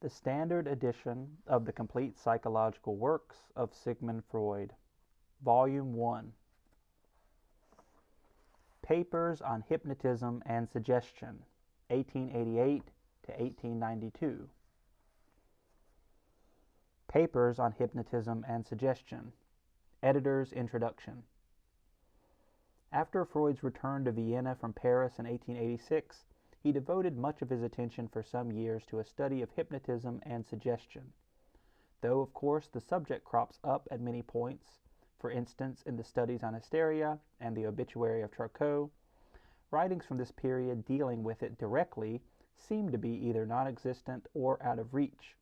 The standard edition of the Complete Psychological Works of Sigmund Freud, Volume 1. Papers on Hypnotism and Suggestion, 1888 to 1892. Papers on Hypnotism and Suggestion. Editor's Introduction. After Freud's return to Vienna from Paris in 1886, he devoted much of his attention for some years to a study of hypnotism and suggestion. Though, of course, the subject crops up at many points, for instance, in the studies on hysteria and the obituary of Charcot, writings from this period dealing with it directly seem to be either non-existent or out of reach,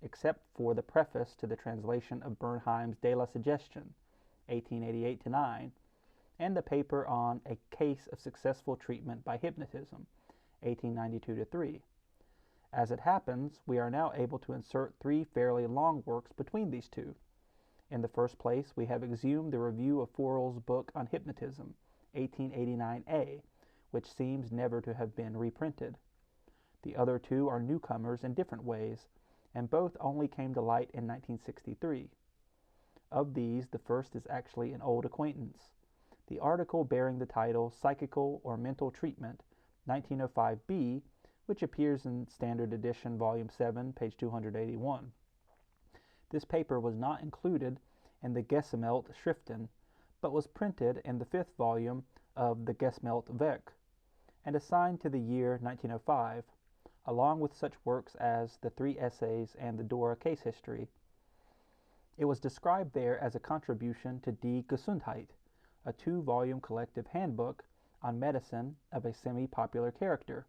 except for the preface to the translation of Bernheim's De la Suggestion, 1888-9, and the paper on A Case of Successful Treatment by Hypnotism, 1892-3. As it happens, we are now able to insert three fairly long works between these two. In the first place, we have exhumed the review of Forel's book on hypnotism, 1889a, which seems never to have been reprinted. The other two are newcomers in different ways, and both only came to light in 1963. Of these, the first is actually an old acquaintance. The article bearing the title Psychical or Mental Treatment, 1905b, which appears in Standard Edition, Volume 7, page 281. This paper was not included in the Gesammelte Schriften, but was printed in the fifth volume of the Gesammelte Werk, and assigned to the year 1905, along with such works as the three essays and the Dora case history. It was described there as a contribution to Die Gesundheit, a two-volume collective handbook on medicine of a semi-popular character.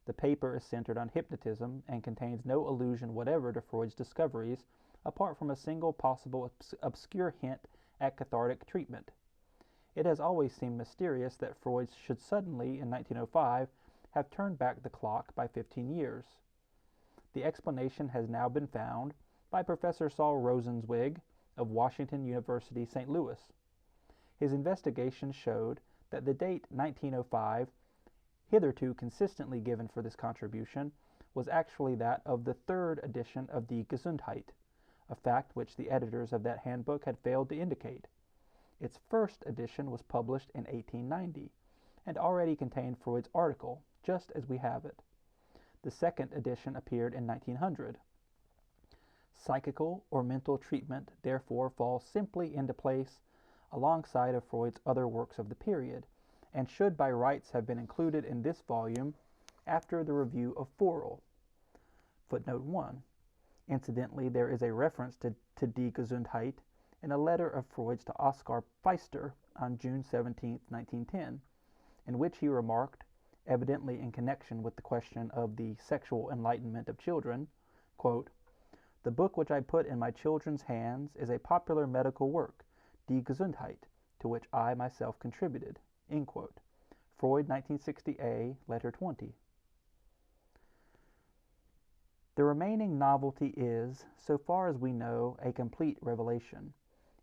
The paper is centered on hypnotism and contains no allusion whatever to Freud's discoveries, apart from a single possible obscure hint at cathartic treatment. It has always seemed mysterious that Freud should suddenly, in 1905, have turned back the clock by 15 years. The explanation has now been found by Professor Saul Rosenzweig of Washington University, St. Louis. His investigation showed that the date 1905, hitherto consistently given for this contribution, was actually that of the third edition of Die Gesundheit, a fact which the editors of that handbook had failed to indicate. Its first edition was published in 1890, and already contained Freud's article, just as we have it. The second edition appeared in 1900. Psychical or mental treatment therefore falls simply into place alongside of Freud's other works of the period, and should by rights have been included in this volume after the review of Forel. Footnote 1. Incidentally, there is a reference to Die Gesundheit in a letter of Freud's to Oskar Pfister on June 17, 1910, in which he remarked, evidently in connection with the question of the sexual enlightenment of children, quote, "The book which I put in my children's hands is a popular medical work, Die Gesundheit, to which I myself contributed." End quote. Freud, 1960a, letter 20. The remaining novelty is, so far as we know, a complete revelation.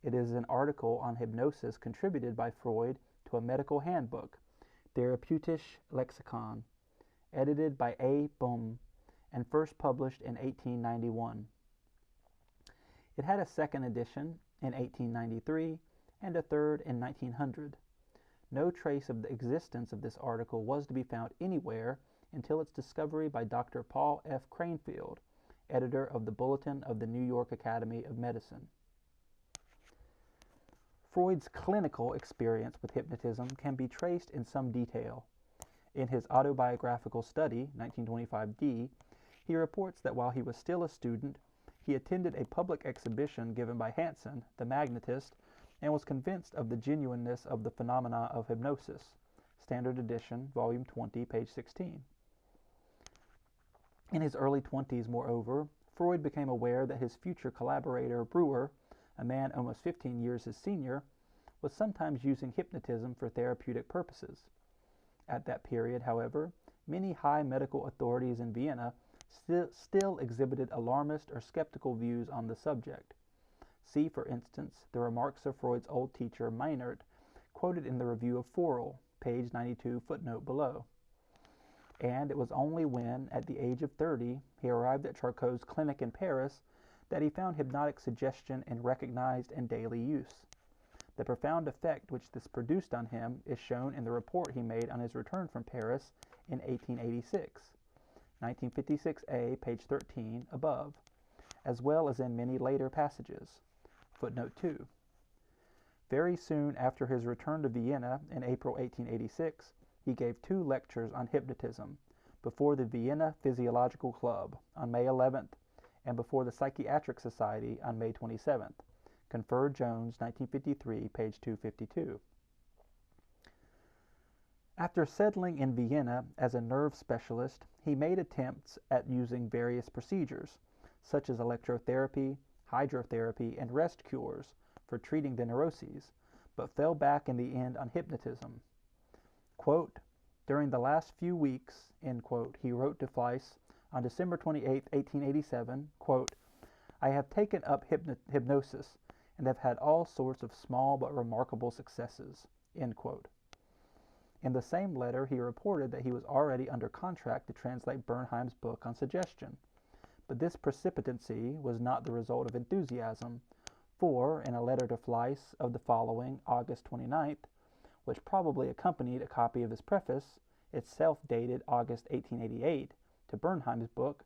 It is an article on hypnosis contributed by Freud to a medical handbook, Therapeutisches Lexikon, edited by A. Bohm, and first published in 1891. It had a second edition in 1893 and a third in 1900. No trace of the existence of this article was to be found anywhere until its discovery by Dr. Paul F. Cranfield, editor of the Bulletin of the New York Academy of Medicine. Freud's clinical experience with hypnotism can be traced in some detail. In his autobiographical study, 1925d, he reports that while he was still a student, he attended a public exhibition given by Hansen, the magnetist, and was convinced of the genuineness of the phenomena of hypnosis. Standard Edition, Volume 20, page 16. In his early 20s, moreover, Freud became aware that his future collaborator, Breuer, a man almost 15 years his senior, was sometimes using hypnotism for therapeutic purposes. At that period, however, many high medical authorities in Vienna still exhibited alarmist or skeptical views on the subject. See, for instance, the remarks of Freud's old teacher, Meinert, quoted in the review of Forel, page 92, footnote below. and it was only when, at the age of 30, he arrived at Charcot's clinic in Paris that he found hypnotic suggestion in recognized and daily use. The profound effect which this produced on him is shown in the report he made on his return from Paris in 1886, 1956a, page 13, above, as well as in many later passages. Footnote 2. Very soon after his return to Vienna in April 1886, he gave 2 lectures on hypnotism before the Vienna Physiological Club on May 11th and before the Psychiatric Society on May 27th. Confer Jones, 1953, page 252. After settling in Vienna as a nerve specialist, he made attempts at using various procedures, such as electrotherapy, hydrotherapy, and rest cures for treating the neuroses, but fell back in the end on hypnotism. Quote, during the last few weeks, end quote, he wrote to Fleiss on December 28, 1887, quote, I have taken up hypnosis and have had all sorts of small but remarkable successes, end quote. In the same letter, he reported that he was already under contract to translate Bernheim's book on suggestion, but this precipitancy was not the result of enthusiasm, for, in a letter to Fleiss of the following August 29th, which probably accompanied a copy of his preface, itself dated August 1888, to Bernheim's book,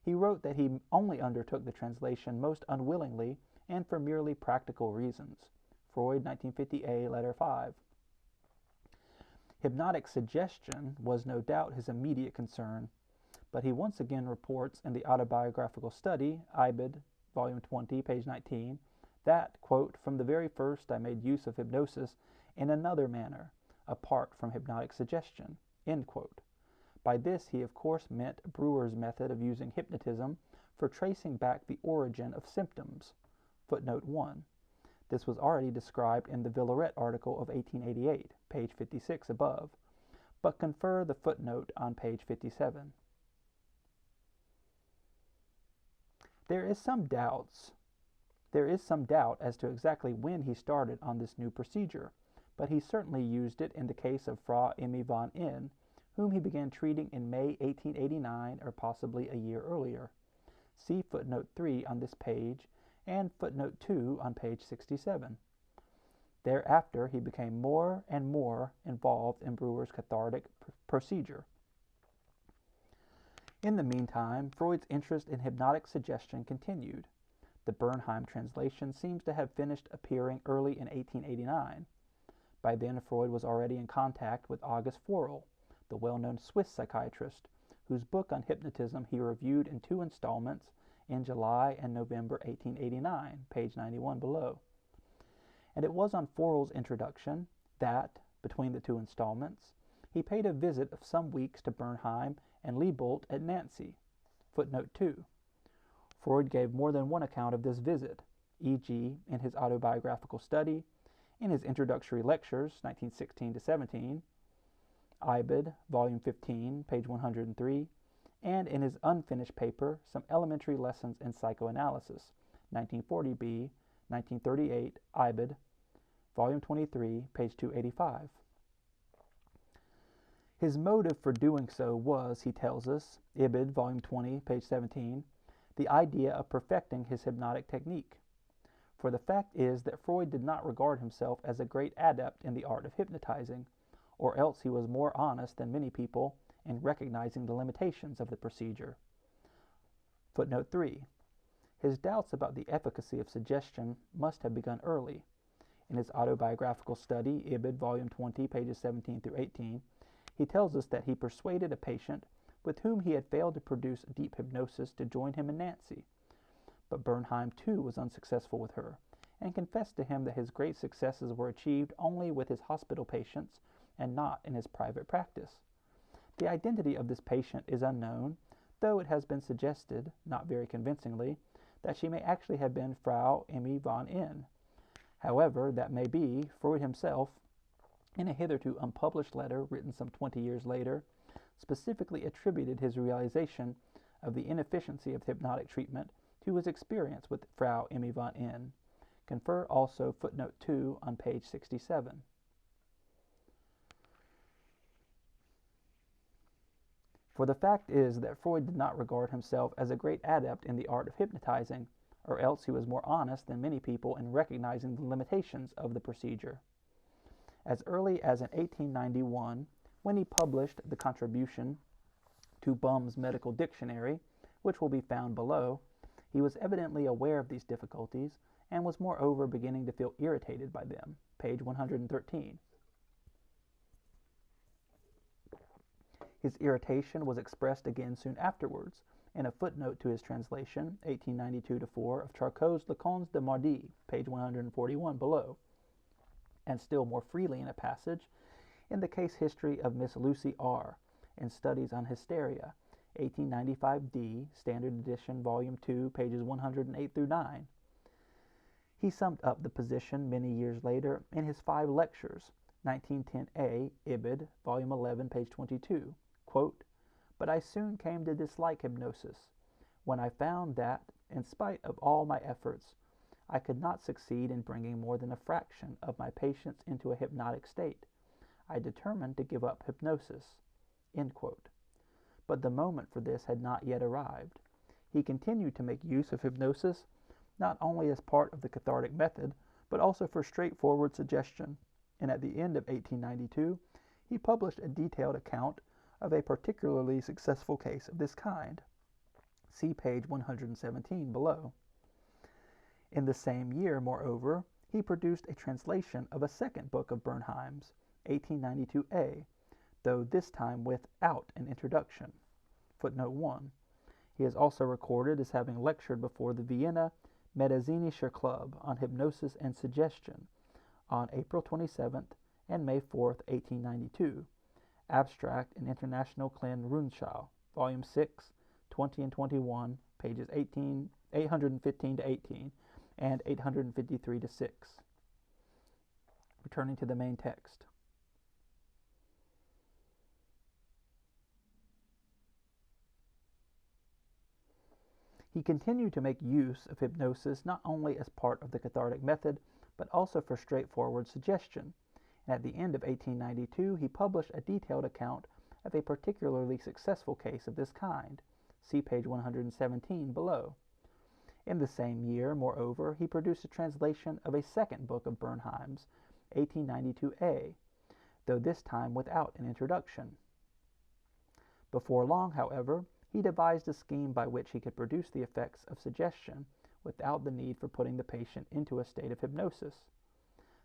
he wrote that he only undertook the translation most unwillingly and for merely practical reasons. Freud, 1950a, letter 5. Hypnotic suggestion was no doubt his immediate concern, but he once again reports in the autobiographical study, Ibid, volume 20, page 19, that, quote, from the very first I made use of hypnosis in another manner, apart from hypnotic suggestion, end quote. By this he of course meant Breuer's method of using hypnotism for tracing back the origin of symptoms. Footnote 1. This was already described in the Villaret article of 1888, page 56 above, but confer the footnote on page 57. There is some doubt as to exactly when he started on this new procedure, but he certainly used it in the case of Frau Emmy von N., whom he began treating in May 1889 or possibly a year earlier. See footnote 3 on this page and footnote 2 on page 67. Thereafter, he became more and more involved in Breuer's cathartic procedure. In the meantime, Freud's interest in hypnotic suggestion continued. The Bernheim translation seems to have finished appearing early in 1889. By then, Freud was already in contact with August Forel, the well-known Swiss psychiatrist, whose book on hypnotism he reviewed in 2 installments in July and November 1889, page 91 below. And it was on Forel's introduction that, between the 2 installments, he paid a visit of some weeks to Bernheim and Liebold at Nancy. Footnote 2. Freud gave more than one account of this visit, e.g., in his autobiographical study, in his introductory lectures, 1916-17, Ibid, volume 15, page 103, and in his unfinished paper, Some Elementary Lessons in Psychoanalysis, 1940b, 1938, Ibid, volume 23, page 285. His motive for doing so was, he tells us, Ibid, volume 20, page 17, the idea of perfecting his hypnotic technique. For the fact is that Freud did not regard himself as a great adept in the art of hypnotizing, or else he was more honest than many people in recognizing the limitations of the procedure. Footnote 3. His doubts about the efficacy of suggestion must have begun early. In his autobiographical study, Ibid, volume 20, pages 17 through 18, he tells us that he persuaded a patient with whom he had failed to produce deep hypnosis to join him in Nancy. But Bernheim, too, was unsuccessful with her, and confessed to him that his great successes were achieved only with his hospital patients and not in his private practice. The identity of this patient is unknown, though it has been suggested, not very convincingly, that she may actually have been Frau Emmy von N. However that may be, Freud himself, in a hitherto unpublished letter written some 20 years later, specifically attributed his realization of the inefficiency of hypnotic treatment to his experience with Frau Emmy von N. Confer also footnote 2 on page 67. For the fact is that Freud did not regard himself as a great adept in the art of hypnotizing, or else he was more honest than many people in recognizing the limitations of the procedure. As early as in 1891, when he published the contribution to Bum's Medical Dictionary, which will be found below, he was evidently aware of these difficulties and was moreover beginning to feel irritated by them. Page 113. His irritation was expressed again soon afterwards in a footnote to his translation, 1892-4, of Charcot's Leçons de Mardi, page 141 below, and still more freely in a passage in the case history of Miss Lucy R. in Studies on Hysteria, 1895d, Standard Edition, Volume 2, pages 108-9. He summed up the position many years later in his 5 lectures, 1910a, Ibid, Volume 11, page 22. Quote, "But I soon came to dislike hypnosis, when I found that, in spite of all my efforts, I could not succeed in bringing more than a fraction of my patients into a hypnotic state. I determined to give up hypnosis." End quote. But the moment for this had not yet arrived. He continued to make use of hypnosis, not only as part of the cathartic method, but also for straightforward suggestion, and at the end of 1892, he published a detailed account of a particularly successful case of this kind. See page 117 below. In the same year, moreover, he produced a translation of a second book of Bernheim's, 1892a, though this time without an introduction. Footnote 1. He is also recorded as having lectured before the Vienna Medizinischer Club on hypnosis and suggestion on April 27th and May 4th, 1892. Abstract in International Kleine Rundschau, Volume 6, 20 and 21, pages 815-18 and 853-6. Returning to the main text. He continued to make use of hypnosis not only as part of the cathartic method, but also for straightforward suggestion. And at the end of 1892, he published a detailed account of a particularly successful case of this kind. See page 117 below. In the same year, moreover, he produced a translation of a second book of Bernheim's, 1892a, though this time without an introduction. Before long, however, he devised a scheme by which he could produce the effects of suggestion without the need for putting the patient into a state of hypnosis.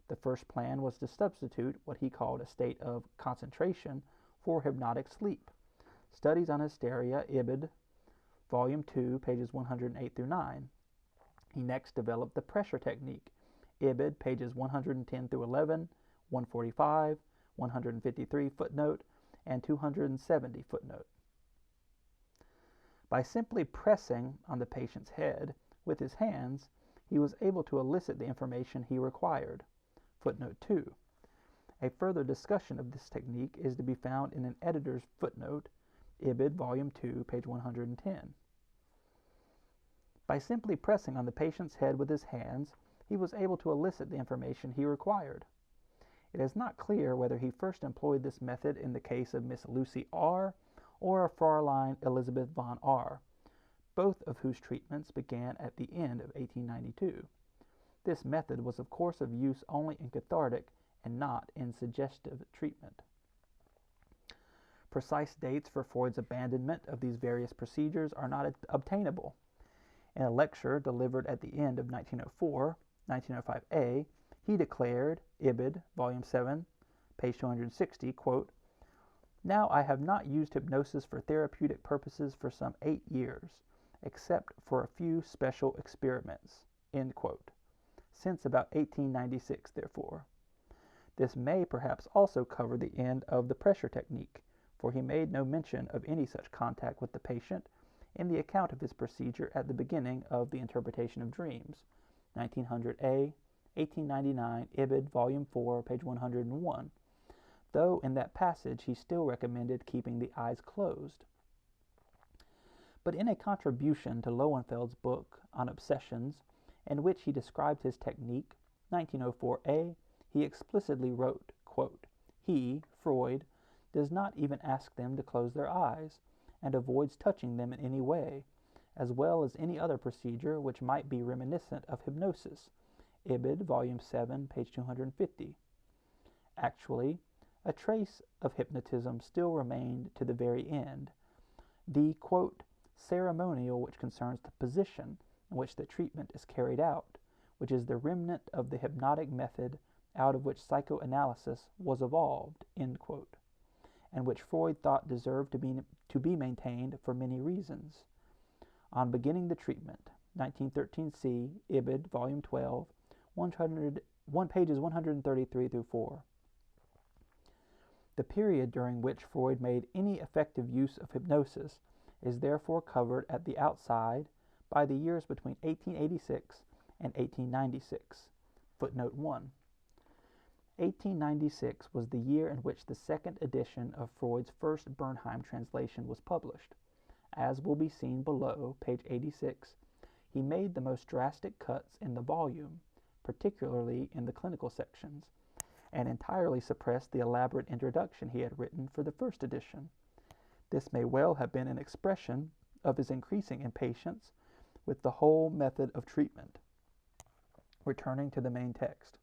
The first plan was to substitute what he called a state of concentration for hypnotic sleep. Studies on Hysteria, Ibid, Volume 2, pages 108-9. He next developed the pressure technique, Ibid, pages 110-11, 145, 153 footnote, and 270 footnote. By simply pressing on the patient's head with his hands, he was able to elicit the information he required. Footnote 2. A further discussion of this technique is to be found in an editor's footnote, Ibid, Volume 2, page 110. By simply pressing on the patient's head with his hands, he was able to elicit the information he required. It is not clear whether he first employed this method in the case of Miss Lucy R. or of Fraulein Elizabeth von R., both of whose treatments began at the end of 1892. This method was of course of use only in cathartic and not in suggestive treatment. Precise dates for Freud's abandonment of these various procedures are not obtainable. In a lecture delivered at the end of 1904, 1905a, he declared, Ibid, Volume 7, page 260, quote, "Now I have not used hypnosis for therapeutic purposes for some 8 years, except for a few special experiments," end quote. Since about 1896, therefore. This may perhaps also cover the end of the pressure technique, for he made no mention of any such contact with the patient in the account of his procedure at the beginning of the Interpretation of Dreams, 1900a, 1899, Ibid, Volume 4, page 101, though in that passage he still recommended keeping the eyes closed. But in a contribution to Lowenfeld's book on obsessions, in which he described his technique, 1904a, he explicitly wrote, quote, "He, Freud, does not even ask them to close their eyes, and avoids touching them in any way, as well as any other procedure which might be reminiscent of hypnosis. Ibid, Volume 7, page 250. Actually, a trace of hypnotism still remained to the very end. The, quote, ceremonial which concerns the position in which the treatment is carried out, which is the remnant of the hypnotic method out of which psychoanalysis was evolved, end quote, and which Freud thought deserved to be maintained for many reasons. On beginning the treatment, 1913c, Ibid, Volume 12, pages 133 through 4. The period during which Freud made any effective use of hypnosis is therefore covered at the outside by the years between 1886 and 1896. Footnote 1. 1896 was the year in which the second edition of Freud's first Bernheim translation was published. As will be seen below, page 86, he made the most drastic cuts in the volume, particularly in the clinical sections, and entirely suppressed the elaborate introduction he had written for the first edition. This may well have been an expression of his increasing impatience with the whole method of treatment. Returning to the main text.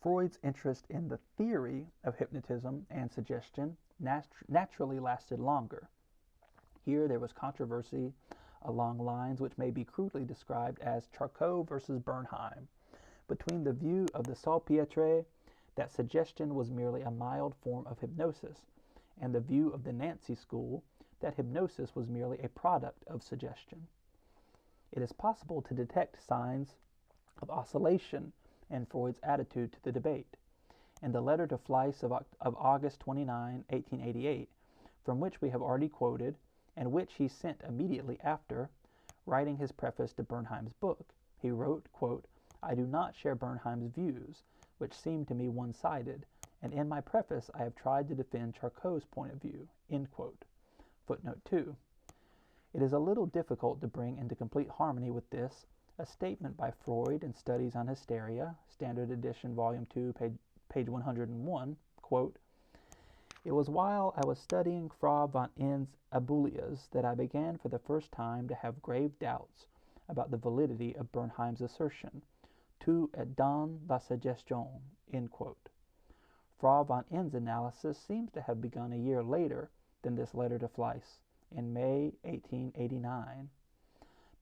Freud's interest in the theory of hypnotism and suggestion naturally lasted longer. Here there was controversy along lines which may be crudely described as Charcot versus Bernheim, between the view of the Salpêtrière that suggestion was merely a mild form of hypnosis, and the view of the Nancy school that hypnosis was merely a product of suggestion. It is possible to detect signs of oscillation in Freud's attitude to the debate. In the letter to Fleiss of August 29, 1888, from which we have already quoted, and which he sent immediately after writing his preface to Bernheim's book, he wrote, quote, I do not share Bernheim's views, which seem to me one-sided, and in my preface I have tried to defend Charcot's point of view, end quote. Footnote 2. It is a little difficult to bring into complete harmony with this a statement by Freud in Studies on Hysteria, Standard Edition, Volume 2, page 101, quote, It was while I was studying Frau von Inn's Abulias that I began for the first time to have grave doubts about the validity of Bernheim's assertion, tout est dans la suggestion, end quote. Frau von Inn's analysis seems to have begun a year later than this letter to Fleiss, in May 1889,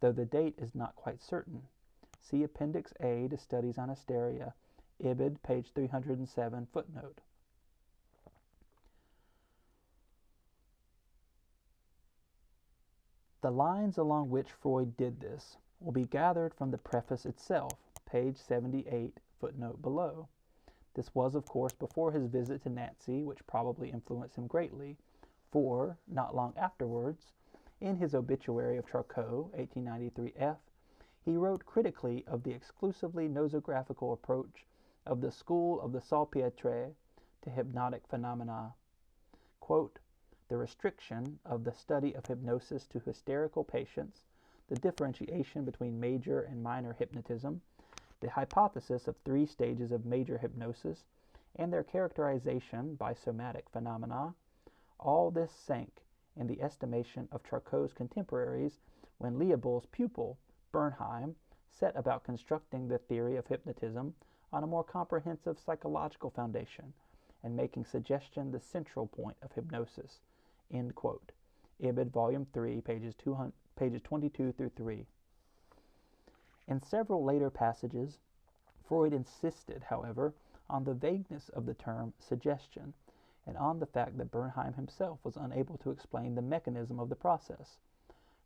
though the date is not quite certain. See Appendix A to Studies on Hysteria, Ibid, page 307, footnote. The lines along which Freud did this will be gathered from the preface itself, page 78, footnote below. This was, of course, before his visit to Nancy, which probably influenced him greatly, for, not long afterwards, in his obituary of Charcot, 1893 he wrote critically of the exclusively nosographical approach of the school of the Salpêtrière to hypnotic phenomena. Quote, the restriction of the study of hypnosis to hysterical patients, the differentiation between major and minor hypnotism, the hypothesis of 3 stages of major hypnosis, and their characterization by somatic phenomena, all this sank in the estimation of Charcot's contemporaries when Leopold's pupil, Bernheim, set about constructing the theory of hypnotism on a more comprehensive psychological foundation and making suggestion the central point of hypnosis. End quote. Ibid, Volume 3, pages 22 through 3. In several later passages, Freud insisted, however, on the vagueness of the term suggestion and on the fact that Bernheim himself was unable to explain the mechanism of the process.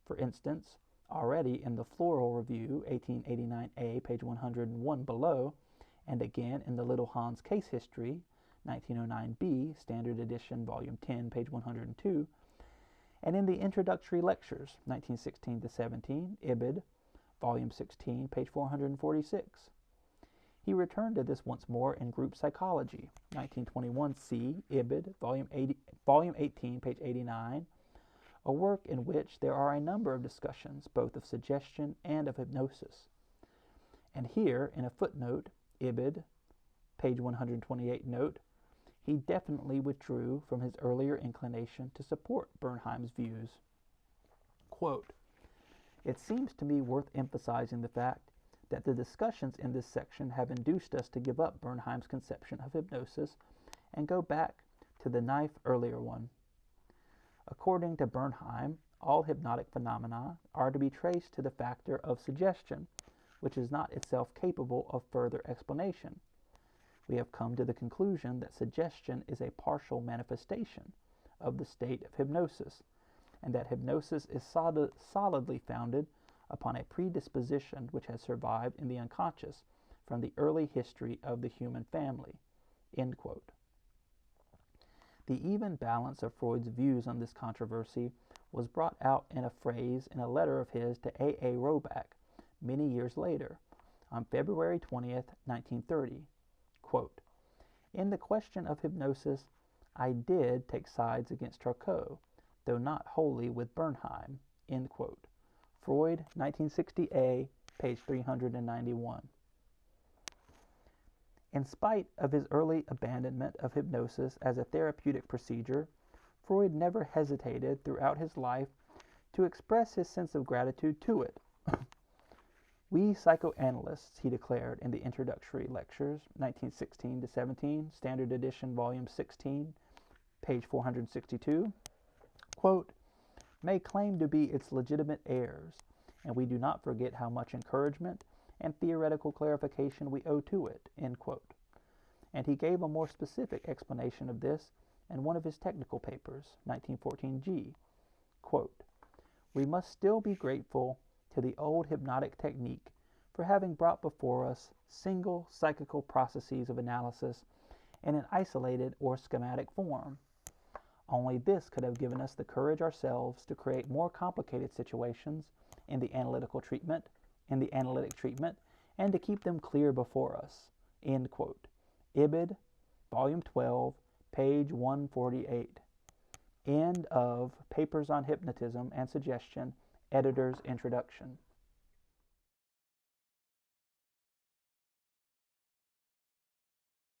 For instance, already in the Floral Review, 1889a, page 101 below, and again in the Little Hans Case History, 1909b, Standard Edition, Volume 10, page 102, and in the Introductory Lectures, 1916-17, Ibid, Volume 16, page 446. He returned to this once more in Group Psychology, 1921c, Ibid, Volume 18, page 89, a work in which there are a number of discussions both of suggestion and of hypnosis. And here, in a footnote, Ibid, page 128, note, he definitely withdrew from his earlier inclination to support Bernheim's views. Quote, "It seems to me worth emphasizing the fact that the discussions in this section have induced us to give up Bernheim's conception of hypnosis and go back to the earlier one. According to Bernheim, all hypnotic phenomena are to be traced to the factor of suggestion, which is not itself capable of further explanation. We have come to the conclusion that suggestion is a partial manifestation of the state of hypnosis, and that hypnosis is solidly founded upon a predisposition which has survived in the unconscious from the early history of the human family." End quote. The even balance of Freud's views on this controversy was brought out in a phrase in a letter of his to A. Roback many years later, on February 20th, 1930. Quote, "In the question of hypnosis, I did take sides against Charcot, though not wholly with Bernheim." End quote. Freud, 1960a, page 391. In spite of his early abandonment of hypnosis as a therapeutic procedure, Freud never hesitated throughout his life to express his sense of gratitude to it. "We psychoanalysts," he declared in the introductory lectures, 1916-17, Standard Edition, Volume 16, page 462, quote, "may claim to be its legitimate heirs, and we do not forget how much encouragement and theoretical clarification we owe to it." End quote. And he gave a more specific explanation of this in one of his technical papers, 1914G. Quote, "We must still be grateful to the old hypnotic technique for having brought before us single psychical processes of analysis in an isolated or schematic form. Only this could have given us the courage ourselves to create more complicated situations in the analytic treatment, and to keep them clear before us." End quote. Ibid, Volume 12, page 148. End of Papers on Hypnotism and Suggestion, Editor's Introduction.